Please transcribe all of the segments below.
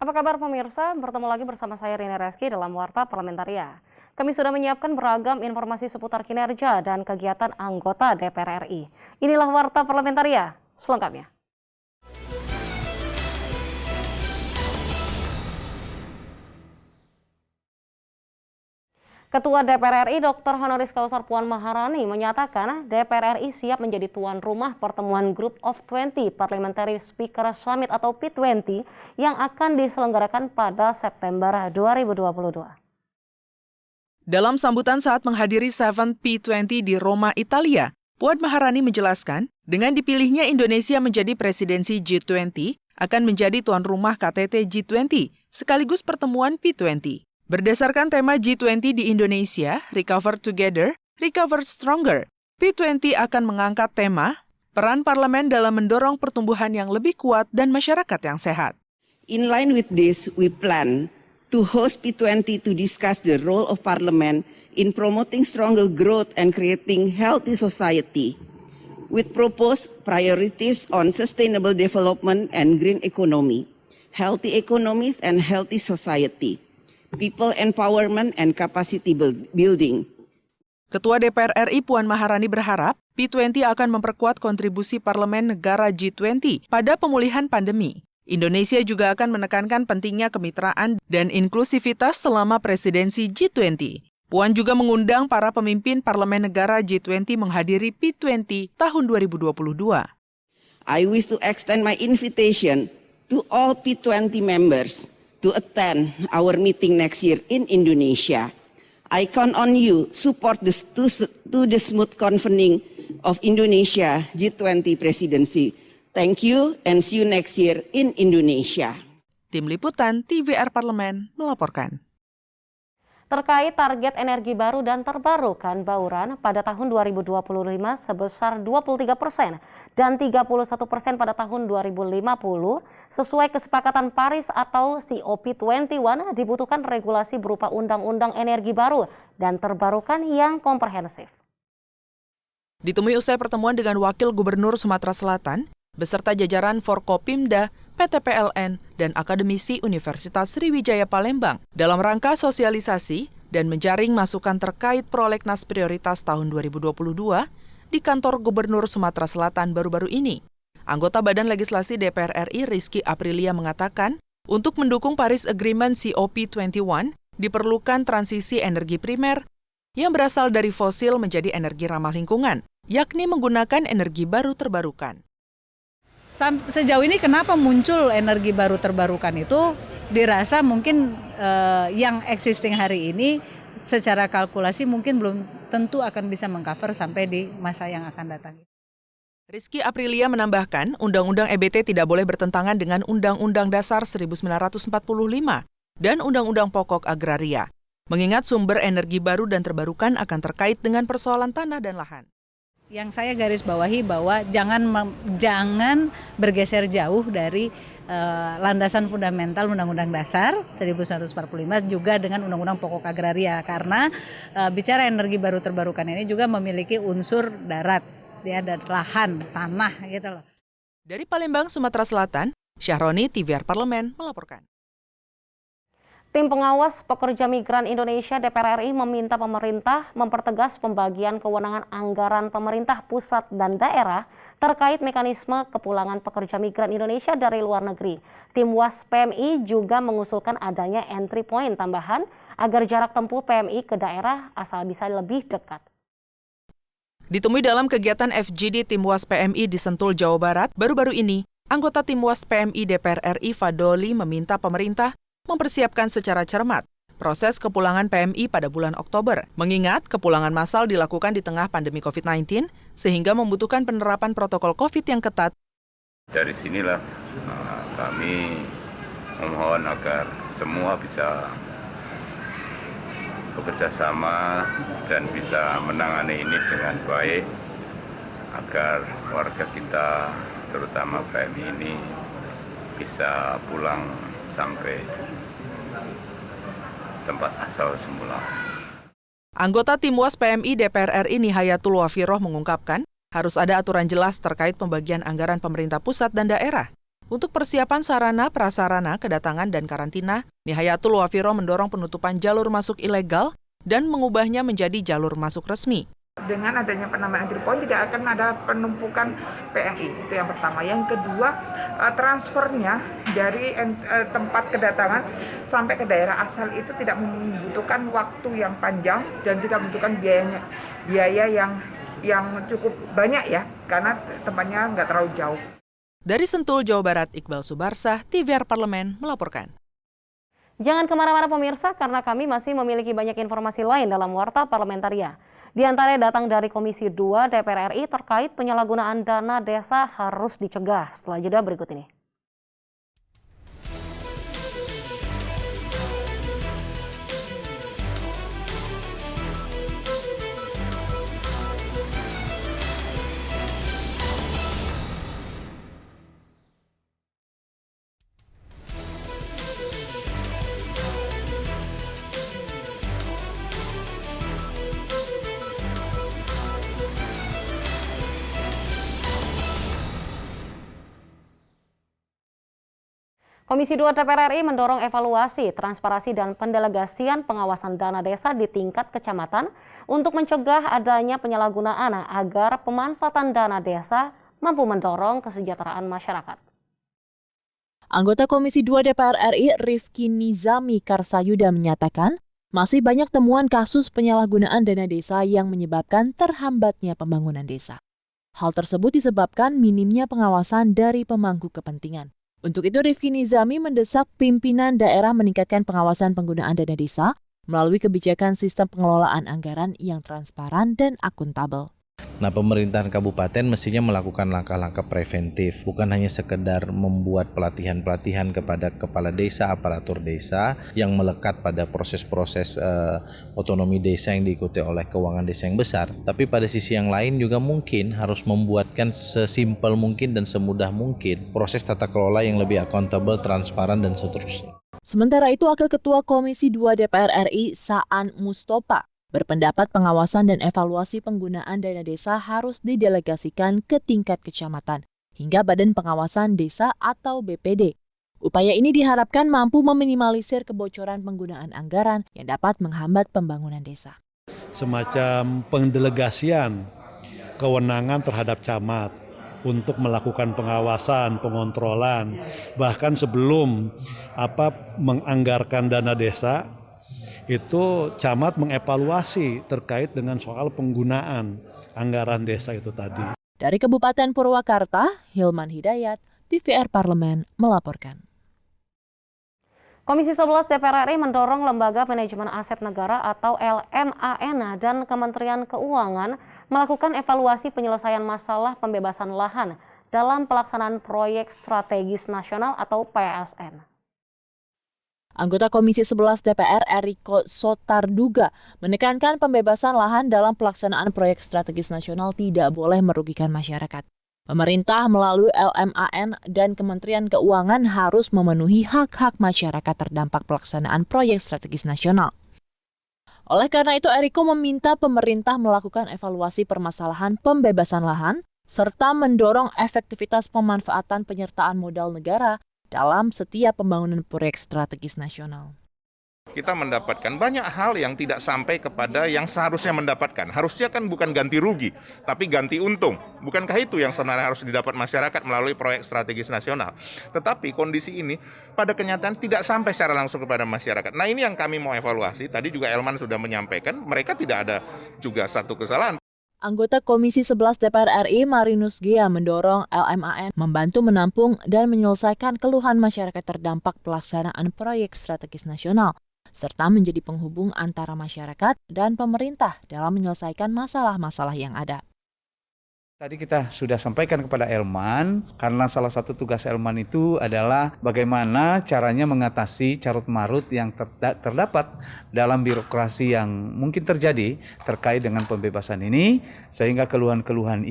Apa kabar pemirsa? Bertemu lagi bersama saya Rini Reski dalam Warta Parlamentaria. Kami sudah menyiapkan beragam informasi seputar kinerja dan kegiatan anggota DPR RI. Inilah Warta Parlamentaria selengkapnya. Ketua DPR RI Dr. Honoris Causa Puan Maharani menyatakan DPR RI siap menjadi tuan rumah pertemuan Group of 20 Parliamentary Speaker Summit atau P20 yang akan diselenggarakan pada September 2022. Dalam sambutan saat menghadiri 7P20 di Roma, Italia, Puan Maharani menjelaskan, dengan dipilihnya Indonesia menjadi presidensi G20 akan menjadi tuan rumah KTT G20 sekaligus pertemuan P20. Berdasarkan tema G20 di Indonesia, Recover Together, Recover Stronger, P20 akan mengangkat tema peran parlemen dalam mendorong pertumbuhan yang lebih kuat dan masyarakat yang sehat. In line with this, we plan to host P20 to discuss the role of parliament in promoting stronger growth and creating healthy society, with proposed priorities on sustainable development and green economy, healthy economies and healthy society, people empowerment and capacity building. Ketua DPR RI Puan Maharani berharap P20 akan memperkuat kontribusi parlemen negara G20 pada pemulihan pandemi. Indonesia juga akan menekankan pentingnya kemitraan dan inklusivitas selama presidensi G20. Puan juga mengundang para pemimpin parlemen negara G20 menghadiri P20 tahun 2022. I wish to extend my invitation to all P20 members to attend our meeting next year in Indonesia. I count on you support the smooth convening of Indonesia G20 presidency. Thank you and see you next year in Indonesia. Tim Liputan TVR Parlemen melaporkan. Terkait target energi baru dan terbarukan bauran pada tahun 2025 sebesar 23% dan 31% pada tahun 2050, sesuai kesepakatan Paris atau COP21 dibutuhkan regulasi berupa undang-undang energi baru dan terbarukan yang komprehensif. Ditemui usai pertemuan dengan Wakil Gubernur Sumatera Selatan, beserta jajaran Forkopimda, PT PLN, dan akademisi Universitas Sriwijaya Palembang dalam rangka sosialisasi dan menjaring masukan terkait prolegnas prioritas tahun 2022 di kantor Gubernur Sumatera Selatan baru-baru ini. Anggota Badan Legislasi DPR RI Rizky Aprilia mengatakan, untuk mendukung Paris Agreement COP21 diperlukan transisi energi primer yang berasal dari fosil menjadi energi ramah lingkungan, yakni menggunakan energi baru terbarukan. Sejauh ini kenapa muncul energi baru terbarukan itu dirasa mungkin yang existing hari ini secara kalkulasi mungkin belum tentu akan bisa mengcover sampai di masa yang akan datang. Rizky Aprilia menambahkan, Undang-Undang EBT tidak boleh bertentangan dengan Undang-Undang Dasar 1945 dan Undang-Undang Pokok Agraria, mengingat sumber energi baru dan terbarukan akan terkait dengan persoalan tanah dan lahan. Yang saya garis bawahi bahwa jangan bergeser jauh dari landasan fundamental Undang-Undang Dasar 1945 juga dengan Undang-Undang Pokok Agraria, karena bicara energi baru terbarukan ini juga memiliki unsur darat, ya, dan lahan, tanah gitu loh. Dari Palembang, Sumatera Selatan, Syahroni TVR Parlemen melaporkan. Tim pengawas pekerja migran Indonesia DPR RI meminta pemerintah mempertegas pembagian kewenangan anggaran pemerintah pusat dan daerah terkait mekanisme kepulangan pekerja migran Indonesia dari luar negeri. Tim WAS PMI juga mengusulkan adanya entry point tambahan agar jarak tempuh PMI ke daerah asal bisa lebih dekat. Ditemui dalam kegiatan FGD Tim WAS PMI di Sentul, Jawa Barat, baru-baru ini, anggota Tim WAS PMI DPR RI Fadoli meminta pemerintah mempersiapkan secara cermat proses kepulangan PMI pada bulan Oktober, mengingat kepulangan massal dilakukan di tengah pandemi COVID-19 sehingga membutuhkan penerapan protokol COVID yang ketat. Dari sinilah kami memohon agar semua bisa bekerja sama dan bisa menangani ini dengan baik agar warga kita, terutama PMI ini, bisa pulang sampai tempat asal semula. Anggota Tim WAS PMI DPR RI Nihayatul Wafiroh mengungkapkan, harus ada aturan jelas terkait pembagian anggaran pemerintah pusat dan daerah. Untuk persiapan sarana, prasarana, kedatangan, dan karantina, Nihayatul Wafiro mendorong penutupan jalur masuk ilegal dan mengubahnya menjadi jalur masuk resmi. Dengan adanya penambahan entry point tidak akan ada penumpukan PMI, itu yang pertama. Yang kedua, transfernya dari tempat kedatangan sampai ke daerah asal itu tidak membutuhkan waktu yang panjang dan tidak membutuhkan biaya yang cukup banyak ya, karena tempatnya nggak terlalu jauh. Dari Sentul, Jawa Barat, Iqbal Subarsah, TVR Parlemen melaporkan. Jangan kemana-mana pemirsa, karena kami masih memiliki banyak informasi lain dalam Warta Parlamentaria. Di antaranya datang dari Komisi 2 DPR RI terkait penyalahgunaan dana desa harus dicegah. Setelah jeda berikut ini. Komisi 2 DPR RI mendorong evaluasi, transparansi, dan pendelegasian pengawasan dana desa di tingkat kecamatan untuk mencegah adanya penyalahgunaan agar pemanfaatan dana desa mampu mendorong kesejahteraan masyarakat. Anggota Komisi 2 DPR RI Rifki Nizami Karsayuda menyatakan, masih banyak temuan kasus penyalahgunaan dana desa yang menyebabkan terhambatnya pembangunan desa. Hal tersebut disebabkan minimnya pengawasan dari pemangku kepentingan. Untuk itu, Rifki Nizami mendesak pimpinan daerah meningkatkan pengawasan penggunaan dana desa melalui kebijakan sistem pengelolaan anggaran yang transparan dan akuntabel. Nah, pemerintahan kabupaten mestinya melakukan langkah-langkah preventif, bukan hanya sekedar membuat pelatihan-pelatihan kepada kepala desa, aparatur desa yang melekat pada proses-proses otonomi desa yang diikuti oleh keuangan desa yang besar, tapi pada sisi yang lain juga mungkin harus membuatkan sesimpel mungkin dan semudah mungkin proses tata kelola yang lebih akuntabel, transparan, dan seterusnya. Sementara itu, Wakil Ketua Komisi 2 DPR RI Saan Mustopa berpendapat pengawasan dan evaluasi penggunaan dana desa harus didelegasikan ke tingkat kecamatan hingga Badan Pengawasan Desa atau BPD. Upaya ini diharapkan mampu meminimalisir kebocoran penggunaan anggaran yang dapat menghambat pembangunan desa. Semacam pendelegasian kewenangan terhadap camat untuk melakukan pengawasan, pengontrolan, bahkan sebelum menganggarkan dana desa, itu camat mengevaluasi terkait dengan soal penggunaan anggaran desa itu tadi. Dari Kabupaten Purwakarta, Hilman Hidayat, TVR Parlemen melaporkan. Komisi 11 DPR RI mendorong Lembaga Manajemen Aset Negara atau LMAN dan Kementerian Keuangan melakukan evaluasi penyelesaian masalah pembebasan lahan dalam pelaksanaan proyek strategis nasional atau PSN. Anggota Komisi 11 DPR Eriko Sotarduga menekankan pembebasan lahan dalam pelaksanaan proyek strategis nasional tidak boleh merugikan masyarakat. Pemerintah melalui LMAN dan Kementerian Keuangan harus memenuhi hak-hak masyarakat terdampak pelaksanaan proyek strategis nasional. Oleh karena itu, Eriko meminta pemerintah melakukan evaluasi permasalahan pembebasan lahan serta mendorong efektivitas pemanfaatan penyertaan modal negara dalam setiap pembangunan proyek strategis nasional. Kita mendapatkan banyak hal yang tidak sampai kepada yang seharusnya mendapatkan. Harusnya kan bukan ganti rugi, tapi ganti untung. Bukankah itu yang sebenarnya harus didapat masyarakat melalui proyek strategis nasional? Tetapi kondisi ini pada kenyataan tidak sampai secara langsung kepada masyarakat. Nah, ini yang kami mau evaluasi. Tadi juga Elman sudah menyampaikan, mereka tidak ada juga satu kesalahan. Anggota Komisi 11 DPR RI Marinus Gea mendorong LMAN membantu menampung dan menyelesaikan keluhan masyarakat terdampak pelaksanaan proyek strategis nasional, serta menjadi penghubung antara masyarakat dan pemerintah dalam menyelesaikan masalah-masalah yang ada. Tadi kita sudah sampaikan kepada Elman, karena salah satu tugas Elman itu adalah bagaimana caranya mengatasi carut-marut yang terdapat dalam birokrasi yang mungkin terjadi terkait dengan pembebasan ini, sehingga keluhan-keluhan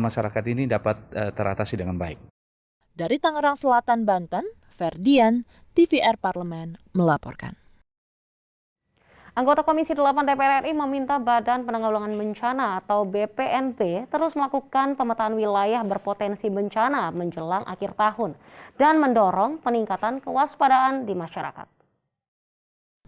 masyarakat ini dapat teratasi dengan baik. Dari Tangerang Selatan, Banten, Ferdian, TVR Parlemen melaporkan. Anggota Komisi 8 DPR RI meminta Badan Penanggulangan Bencana atau BPNB terus melakukan pemetaan wilayah berpotensi bencana menjelang akhir tahun dan mendorong peningkatan kewaspadaan di masyarakat.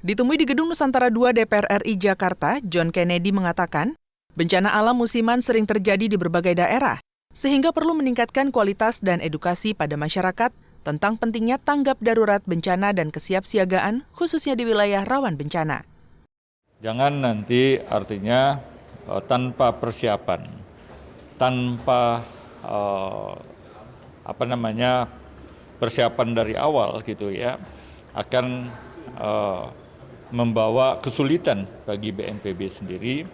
Ditemui di Gedung Nusantara II DPR RI Jakarta, John Kennedy mengatakan, bencana alam musiman sering terjadi di berbagai daerah, sehingga perlu meningkatkan kualitas dan edukasi pada masyarakat tentang pentingnya tanggap darurat bencana dan kesiapsiagaan, khususnya di wilayah rawan bencana. Jangan nanti artinya tanpa persiapan, tanpa persiapan dari awal gitu ya, akan membawa kesulitan bagi BNPB sendiri.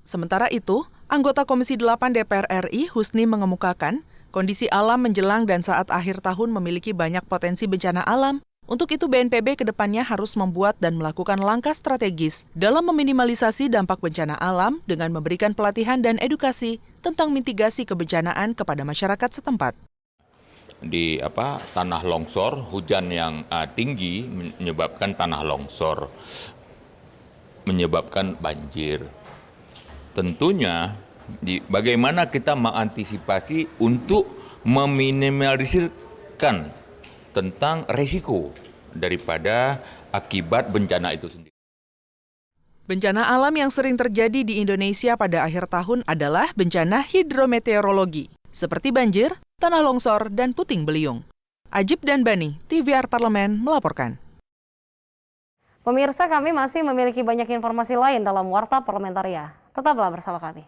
Sementara itu, anggota Komisi 8 DPR RI Husni mengemukakan, kondisi alam menjelang dan saat akhir tahun memiliki banyak potensi bencana alam. Untuk itu BNPB ke depannya harus membuat dan melakukan langkah strategis dalam meminimalisasi dampak bencana alam dengan memberikan pelatihan dan edukasi tentang mitigasi kebencanaan kepada masyarakat setempat. Di tanah longsor, hujan yang tinggi menyebabkan tanah longsor, menyebabkan banjir. Tentunya bagaimana kita mengantisipasi untuk meminimalisirkan tentang risiko daripada akibat bencana itu sendiri. Bencana alam yang sering terjadi di Indonesia pada akhir tahun adalah bencana hidrometeorologi, seperti banjir, tanah longsor, dan puting beliung. Ajib dan Bani, TVR Parlemen melaporkan. Pemirsa, kami masih memiliki banyak informasi lain dalam Warta Parlamentaria. Tetaplah bersama kami.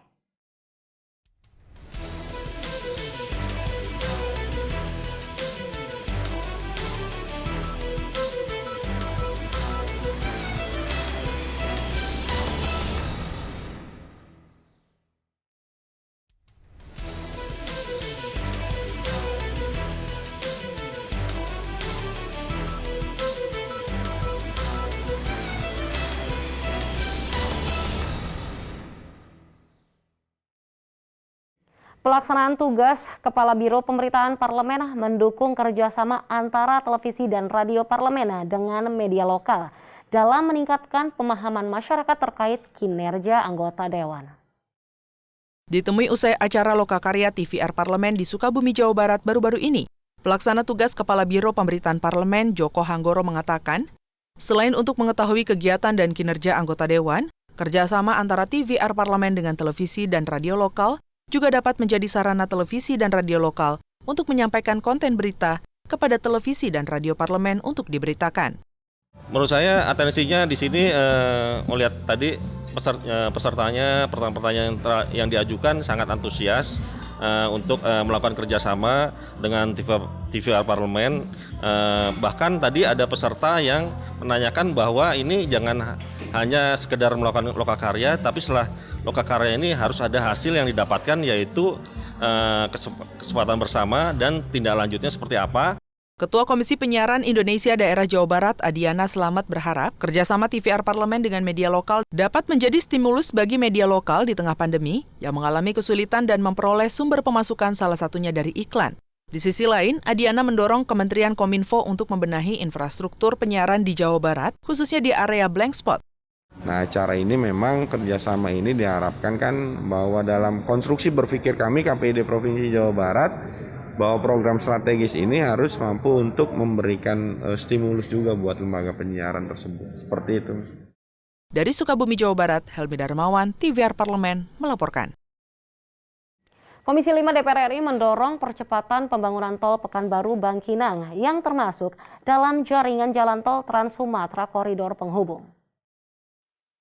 Pelaksanaan tugas Kepala Biro Pemberitaan Parlemen mendukung kerjasama antara televisi dan radio parlemen dengan media lokal dalam meningkatkan pemahaman masyarakat terkait kinerja anggota Dewan. Ditemui usai acara Lokakarya TVR Parlemen di Sukabumi, Jawa Barat baru-baru ini, pelaksana tugas Kepala Biro Pemberitaan Parlemen Joko Hanggoro mengatakan, selain untuk mengetahui kegiatan dan kinerja anggota Dewan, kerjasama antara TVR Parlemen dengan televisi dan radio lokal juga dapat menjadi sarana televisi dan radio lokal untuk menyampaikan konten berita kepada televisi dan radio parlemen untuk diberitakan. Menurut saya atensinya di sini melihat tadi pesertanya pertanyaan yang diajukan sangat antusias untuk melakukan kerjasama dengan TVR Parlemen. Bahkan tadi ada peserta yang menanyakan bahwa ini jangan hanya sekedar melakukan lokakarya, tapi setelah lokakarya ini harus ada hasil yang didapatkan, yaitu kesempatan bersama dan tindak lanjutnya seperti apa. Ketua Komisi Penyiaran Indonesia Daerah Jawa Barat, Adiana Slamet berharap kerjasama TVR Parlemen dengan media lokal dapat menjadi stimulus bagi media lokal di tengah pandemi yang mengalami kesulitan dan memperoleh sumber pemasukan salah satunya dari iklan. Di sisi lain, Adiana mendorong Kementerian Kominfo untuk membenahi infrastruktur penyiaran di Jawa Barat, khususnya di area blank spot. Nah, cara ini memang kerjasama ini diharapkan kan bahwa dalam konstruksi berpikir kami KPID Provinsi Jawa Barat, bahwa program strategis ini harus mampu untuk memberikan stimulus juga buat lembaga penyiaran tersebut. Seperti itu. Dari Sukabumi, Jawa Barat, Helmi Darmawan, TVR Parlemen melaporkan. Komisi 5 DPR RI mendorong percepatan pembangunan tol Pekanbaru Bangkinang yang termasuk dalam jaringan jalan tol Trans Sumatera Koridor Penghubung.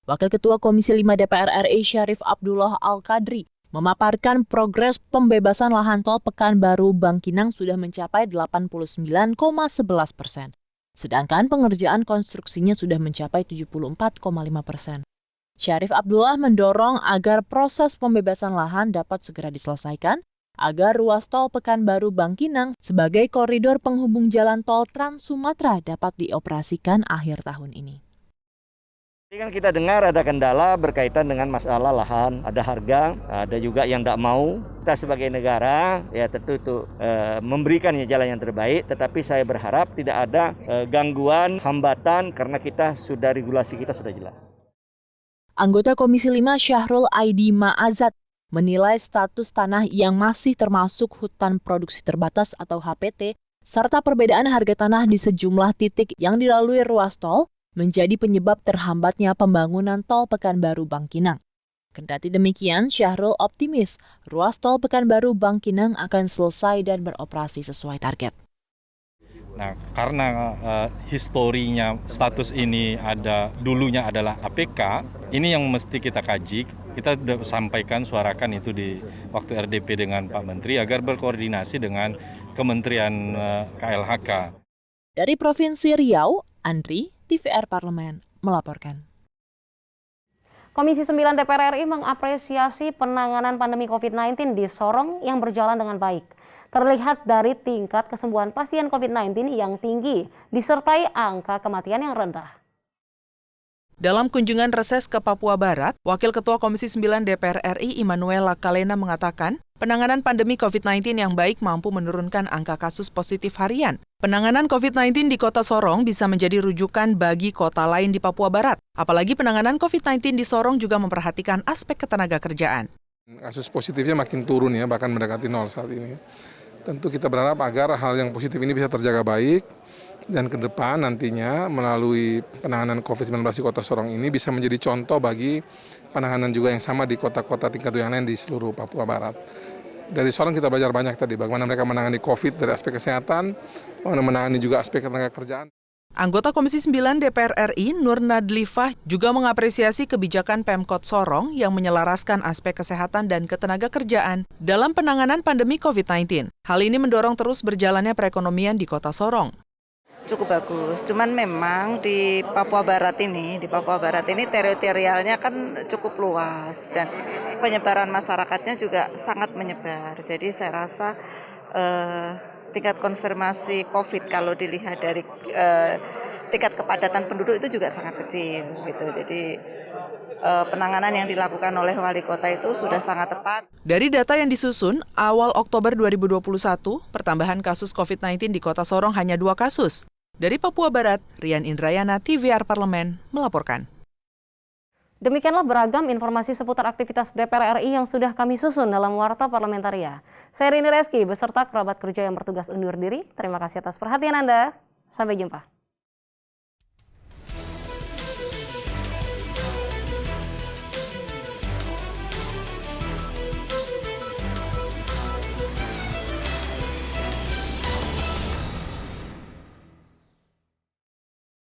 Wakil Ketua Komisi 5 DPR RI Syarif Abdullah Al-Qadri memaparkan progres pembebasan lahan tol Pekanbaru Bangkinang sudah mencapai 89,11%. Sedangkan pengerjaan konstruksinya sudah mencapai 74,5%. Syarif Abdullah mendorong agar proses pembebasan lahan dapat segera diselesaikan agar ruas tol Pekanbaru Bangkinang sebagai koridor penghubung jalan tol Trans Sumatera dapat dioperasikan akhir tahun ini. Kan kita dengar ada kendala berkaitan dengan masalah lahan, ada harga, ada juga yang tidak mau. Kita sebagai negara ya tentu itu memberikan jalan yang terbaik, tetapi saya berharap tidak ada gangguan, hambatan karena regulasi kita sudah jelas. Anggota Komisi 5 Syahrul Aidi Ma'azat menilai status tanah yang masih termasuk hutan produksi terbatas atau HPT serta perbedaan harga tanah di sejumlah titik yang dilalui ruas tol menjadi penyebab terhambatnya pembangunan tol Pekanbaru Bangkinang. Kendati demikian, Syahrul optimis ruas tol Pekanbaru Bangkinang akan selesai dan beroperasi sesuai target. Nah, karena historinya status ini dulunya adalah APK, ini yang mesti kita kaji. Kita sudah sampaikan, suarakan itu di waktu RDP dengan Pak Menteri agar berkoordinasi dengan Kementerian KLHK. Dari Provinsi Riau, Andri, TVR Parlemen, melaporkan. Komisi 9 DPR RI mengapresiasi penanganan pandemi COVID-19 di Sorong yang berjalan dengan baik. Terlihat dari tingkat kesembuhan pasien COVID-19 yang tinggi, disertai angka kematian yang rendah. Dalam kunjungan reses ke Papua Barat, Wakil Ketua Komisi 9 DPR RI Immanuel Lakalena mengatakan, penanganan pandemi COVID-19 yang baik mampu menurunkan angka kasus positif harian. Penanganan COVID-19 di Kota Sorong bisa menjadi rujukan bagi kota lain di Papua Barat. Apalagi penanganan COVID-19 di Sorong juga memperhatikan aspek ketenaga kerjaan. Kasus positifnya makin turun ya, bahkan mendekati nol saat ini. Tentu kita berharap agar hal yang positif ini bisa terjaga baik, dan ke depan nantinya melalui penanganan COVID-19 di Kota Sorong ini bisa menjadi contoh bagi penanganan juga yang sama di kota-kota tingkat yang lain di seluruh Papua Barat. Dari Sorong kita belajar banyak tadi, bagaimana mereka menangani COVID dari aspek kesehatan, bagaimana menangani juga aspek tenaga kerjaan. Anggota Komisi 9 DPR RI, Nur Nadlifah, juga mengapresiasi kebijakan Pemkot Sorong yang menyelaraskan aspek kesehatan dan ketenaga kerjaan dalam penanganan pandemi COVID-19. Hal ini mendorong terus berjalannya perekonomian di Kota Sorong. Cukup bagus, cuman memang di Papua Barat ini teritorialnya kan cukup luas dan penyebaran masyarakatnya juga sangat menyebar. Jadi saya rasa tingkat konfirmasi COVID kalau dilihat dari tingkat kepadatan penduduk itu juga sangat kecil gitu. Jadi penanganan yang dilakukan oleh wali kota itu sudah sangat tepat. Dari data yang disusun, awal Oktober 2021, pertambahan kasus COVID-19 di Kota Sorong hanya 2 kasus. Dari Papua Barat, Rian Indrayana, TVR Parlemen, melaporkan. Demikianlah beragam informasi seputar aktivitas DPR RI yang sudah kami susun dalam Warta Parlamentaria. Saya Rini Reski beserta kerabat kerja yang bertugas undur diri. Terima kasih atas perhatian Anda. Sampai jumpa.